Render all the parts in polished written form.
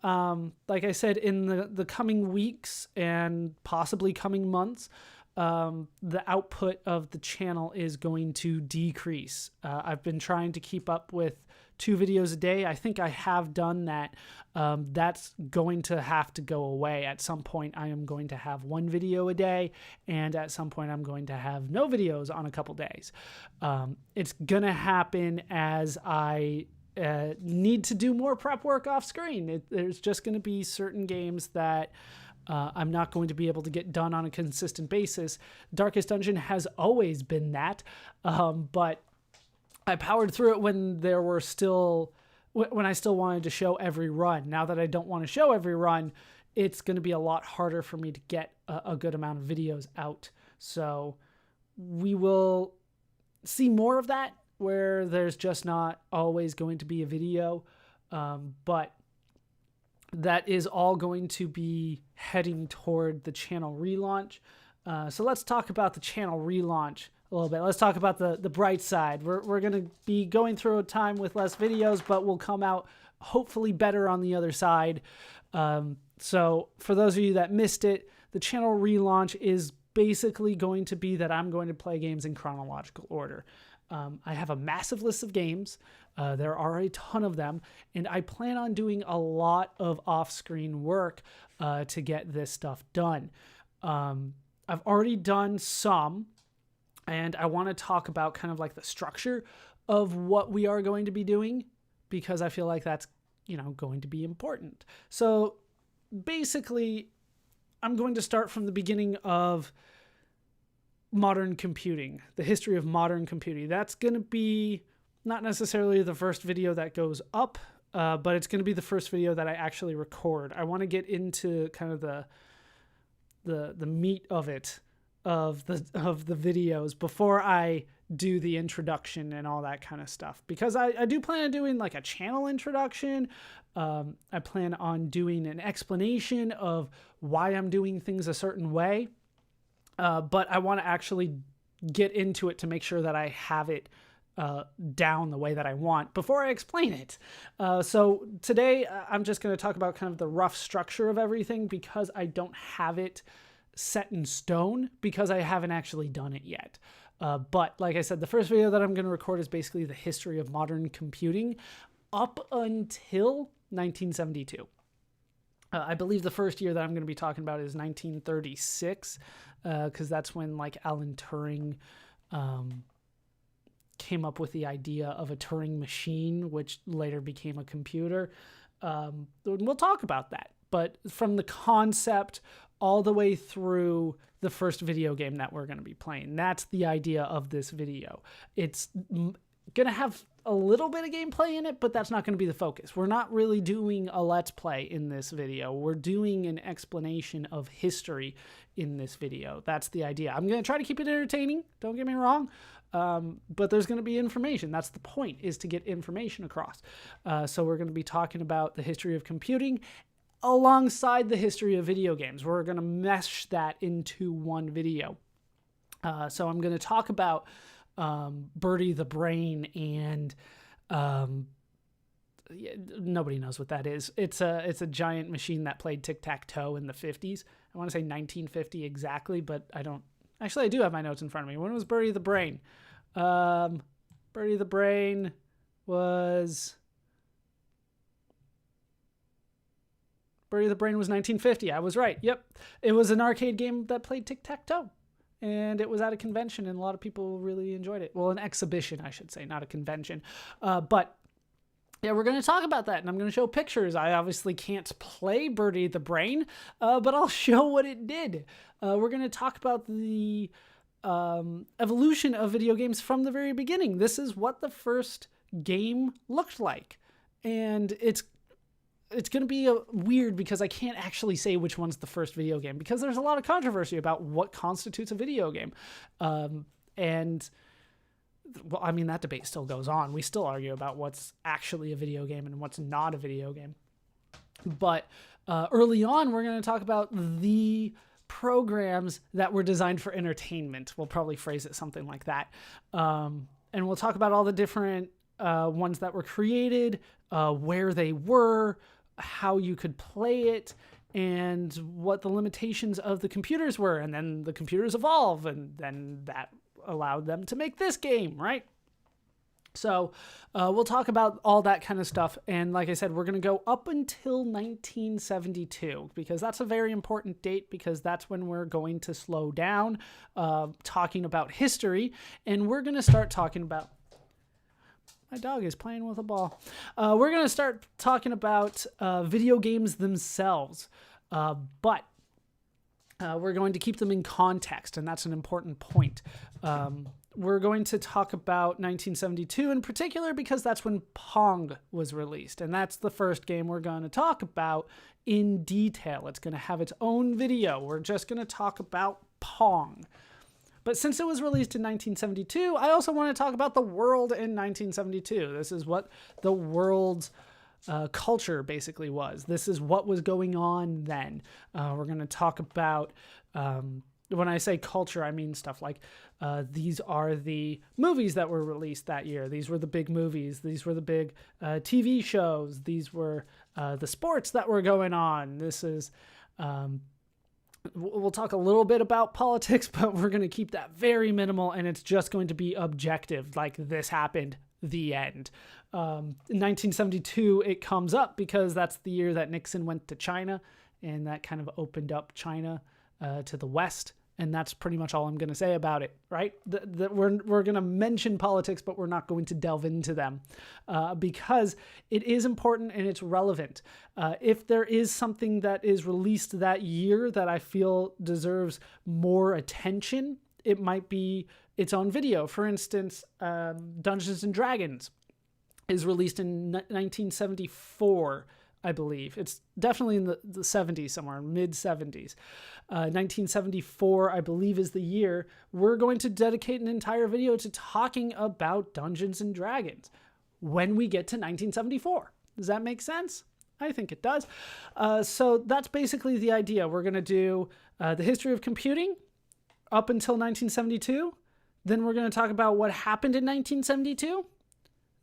Like I said, in the coming weeks and possibly coming months, the output of the channel is going to decrease. I've been trying to keep up with 2 videos a day. I think I have done that. That's going to have to go away. At some point, I am going to have 1 video a day, and at some point, I'm going to have no videos on a couple days. It's going to happen as I need to do more prep work off screen. There's just going to be certain games that I'm not going to be able to get done on a consistent basis. Darkest Dungeon has always been that, but I powered through it when there were still, when I still wanted to show every run. Now that I don't want to show every run, it's going to be a lot harder for me to get a good amount of videos out. So we will see more of that, where there's just not always going to be a video, but that is all going to be heading toward the channel relaunch. So let's talk about the channel relaunch a little bit. Let's talk about the bright side. We're going to be going through a time with less videos, but we'll come out hopefully better on the other side. So for those of you that missed it, the channel relaunch is basically going to be that I'm going to play games in chronological order. I have a massive list of games. There are a ton of them, and I plan on doing a lot of off-screen work to get this stuff done. I've already done some, and I want to talk about kind of like the structure of what we are going to be doing, because I feel like that's, going to be important. So basically, I'm going to start from the beginning of modern computing, the history of modern computing. That's going to be not necessarily the first video that goes up, but it's going to be the first video that I actually record. I want to get into kind of the meat of it, of the videos, before I do the introduction and all that kind of stuff, because I do plan on doing like a channel introduction. I plan on doing an explanation of why I'm doing things a certain way. But I want to actually get into it to make sure that I have it down the way that I want before I explain it. So today I'm just going to talk about kind of the rough structure of everything, because I don't have it set in stone, because I haven't actually done it yet. But like I said, the first video that I'm going to record is basically the history of modern computing up until 1972. I believe the first year that I'm going to be talking about is 1936, because that's when like Alan Turing came up with the idea of a Turing machine, which later became a computer. We'll talk about that. But from the concept all the way through the first video game that we're going to be playing, that's the idea of this video. It's going to have a little bit of gameplay in it, but that's not going to be the focus. We're not really doing a let's play in this video. We're doing an explanation of history in this video. That's the idea. I'm going to try to keep it entertaining, don't get me wrong, but there's going to be information. That's the point, is to get information across. So we're going to be talking about the history of computing alongside the history of video games. We're going to mesh that into one video. So I'm going to talk about Birdie the Brain, and nobody knows what that is. It's a giant machine that played tic-tac-toe in the 50s. I want to say 1950 exactly, but I don't. Actually, I do have my notes in front of me. When was Birdie the Brain? Birdie the Brain was 1950. I was right. Yep. It was an arcade game that played tic-tac-toe. And it was at a convention, and a lot of people really enjoyed it. Well, an exhibition, I should say, not a convention. But yeah, we're going to talk about that, and I'm going to show pictures. I obviously can't play Birdie the Brain, but I'll show what it did. We're going to talk about the evolution of video games from the very beginning. This is what the first game looked like. And it's going to be weird, because I can't actually say which one's the first video game, because there's a lot of controversy about what constitutes a video game. And well, I mean, that debate still goes on. We still argue about what's actually a video game and what's not a video game. But early on, we're going to talk about the programs that were designed for entertainment. We'll probably phrase it something like that. And we'll talk about all the different ones that were created, where they were, how you could play it and what the limitations of the computers were. And then the computers evolve, and then that allowed them to make this game, right? So we'll talk about all that kind of stuff. And like I said, we're going to go up until 1972, because that's a very important date, because that's when we're going to slow down talking about history. And we're going to start talking about... My dog is playing with a ball. We're going to start talking about video games themselves. But we're going to keep them in context, and that's an important point. We're going to talk about 1972 in particular, because that's when Pong was released. And that's the first game we're going to talk about in detail. It's going to have its own video. We're just going to talk about Pong. But since it was released in 1972, I also want to talk about the world in 1972. This is what the world's culture basically was. This is what was going on then. We're going to talk about, when I say culture, I mean stuff like these are the movies that were released that year. These were the big movies. These were the big TV shows. These were the sports that were going on. This is... We'll talk a little bit about politics, but we're going to keep that very minimal, and it's just going to be objective, like this happened, the end. In 1972, it comes up because that's the year that Nixon went to China, and that kind of opened up China to the West. And that's pretty much all I'm going to say about it, right? We're going to mention politics, but we're not going to delve into them because it is important and it's relevant. If there is something that is released that year that I feel deserves more attention, it might be its own video. For instance, Dungeons and Dragons is released in 1974. I believe. It's definitely in the 70s somewhere, mid-70s. 1974, I believe, is the year. We're going to dedicate an entire video to talking about Dungeons and Dragons when we get to 1974. Does that make sense? I think it does. So that's basically the idea. We're going to do the history of computing up until 1972. Then we're going to talk about what happened in 1972.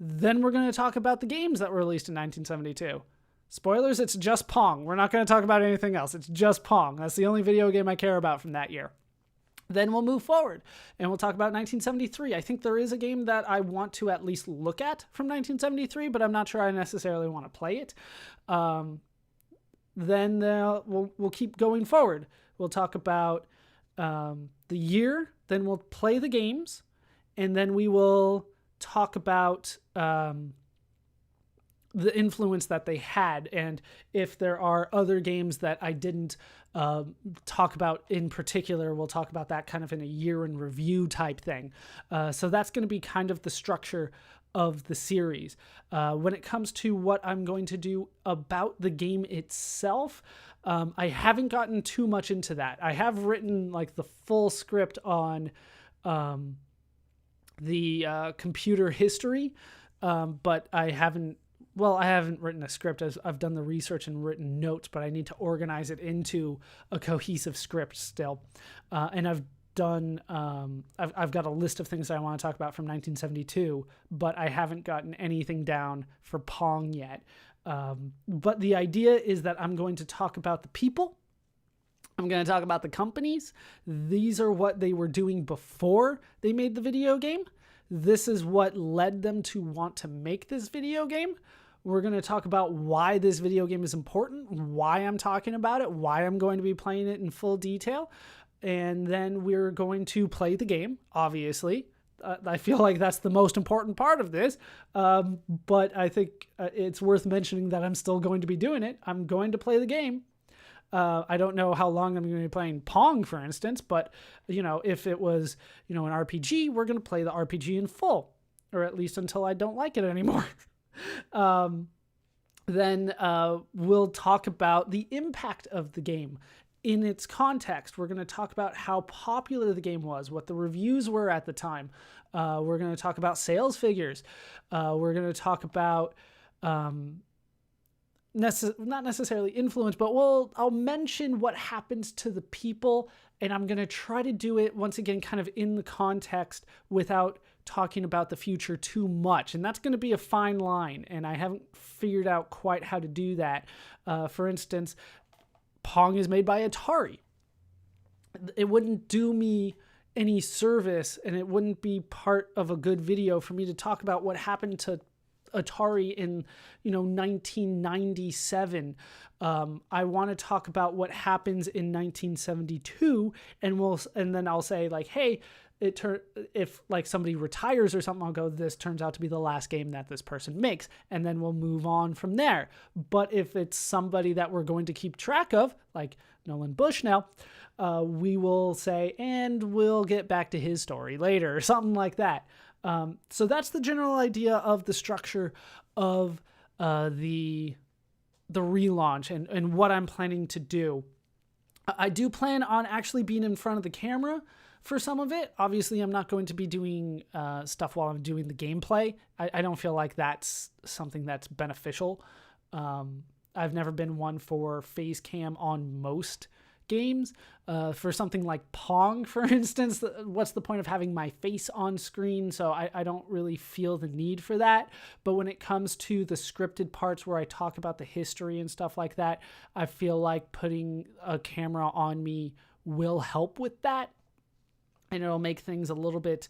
Then we're going to talk about the games that were released in 1972. Spoilers, it's just Pong. We're not going to talk about anything else. It's just Pong. That's the only video game I care about from that year. Then we'll move forward and we'll talk about 1973. I think there is a game that I want to at least look at from 1973, but I'm not sure I necessarily want to play it. Then we'll keep going forward. We'll talk about the year, then we'll play the games, and then we will talk about... the influence that they had, and if there are other games that I didn't talk about in particular, we'll talk about that kind of in a year in review type thing. So that's going to be kind of the structure of the series. When it comes to what I'm going to do about the game itself, I haven't gotten too much into that. I have written like the full script on the computer history, but I haven't written a script. I've done the research and written notes, but I need to organize it into a cohesive script still. And I've got a list of things I want to talk about from 1972, but I haven't gotten anything down for Pong yet. But the idea is that I'm going to talk about the people. I'm going to talk about the companies. These are what they were doing before they made the video game. This is what led them to want to make this video game. We're going to talk about why this video game is important, why I'm talking about it, why I'm going to be playing it in full detail. And then we're going to play the game, obviously. I feel like that's the most important part of this. But I think it's worth mentioning that I'm still going to be doing it. I'm going to play the game. I don't know how long I'm going to be playing Pong, for instance, but, if it was, an RPG, we're going to play the RPG in full, or at least until I don't like it anymore. Then we'll talk about the impact of the game in its context. We're going to talk about how popular the game was, what the reviews were at the time. We're going to talk about sales figures. We're going to talk about... not necessarily influence, but I'll mention what happens to the people, and I'm going to try to do it once again kind of in the context without talking about the future too much. And that's going to be a fine line. And I haven't figured out quite how to do that. For instance, Pong is made by Atari. It wouldn't do me any service, and it wouldn't be part of a good video for me to talk about what happened to Atari in 1997. I want to talk about what happens in 1972, and then I'll say like, hey, if like somebody retires or something, I'll go, this turns out to be the last game that this person makes, and then we'll move on from there. But if it's somebody that we're going to keep track of, like Nolan Bushnell, we will say, and we'll get back to his story later, or something like that. So that's the general idea of the structure of the relaunch and what I'm planning to do. I do plan on actually being in front of the camera for some of it. Obviously, I'm not going to be doing stuff while I'm doing the gameplay. I don't feel like that's something that's beneficial. I've never been one for face cam on most games. For something like Pong, for instance, what's the point of having my face on screen? So I don't really feel the need for that. But when it comes to the scripted parts where I talk about the history and stuff like that, I feel like putting a camera on me will help with that. And it'll make things a little bit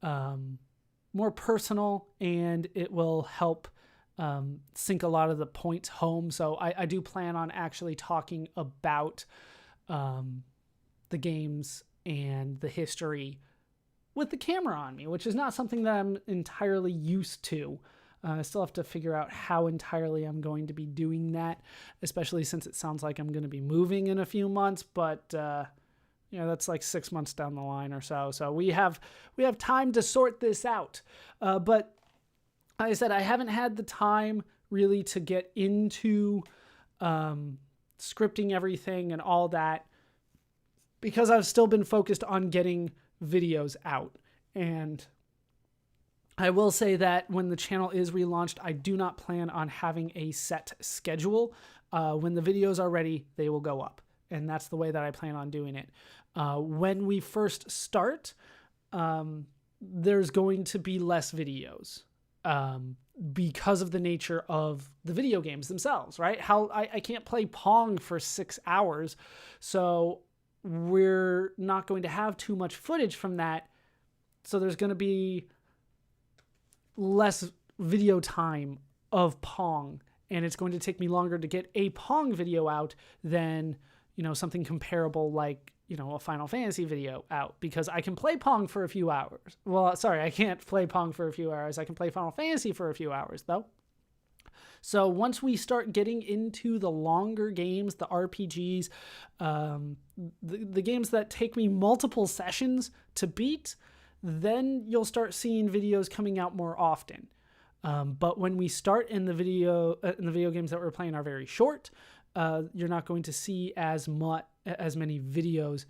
more personal, and it will help sink a lot of the points home. So I do plan on actually talking about the games and the history with the camera on me, which is not something that I'm entirely used to. I still have to figure out how entirely I'm going to be doing that, especially since it sounds like I'm going to be moving in a few months, but that's like 6 months down the line or so. So we have time to sort this out. But like I said, I haven't had the time really to get into scripting everything and all that, because I've still been focused on getting videos out. And I will say that when the channel is relaunched, I do not plan on having a set schedule. When the videos are ready, they will go up. And that's the way that I plan on doing it. When we first start, there's going to be less videos because of the nature of the video games themselves, right? How I can't play Pong for 6 hours, so we're not going to have too much footage from that. So there's going to be less video time of Pong, and it's going to take me longer to get a Pong video out than something comparable like a Final Fantasy video out, because I can play Pong for a few hours. Well, sorry, I can't play Pong for a few hours. I can play Final Fantasy for a few hours though. So once we start getting into the longer games, the RPGs, the games that take me multiple sessions to beat, then you'll start seeing videos coming out more often. But when we start in the video games that we're playing are very short, you're not going to see as many videos.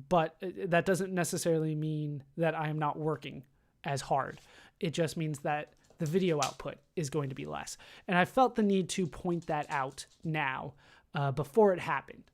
But that doesn't necessarily mean that I am not working as hard. It just means that the video output is going to be less. And I felt the need to point that out now, before it happened.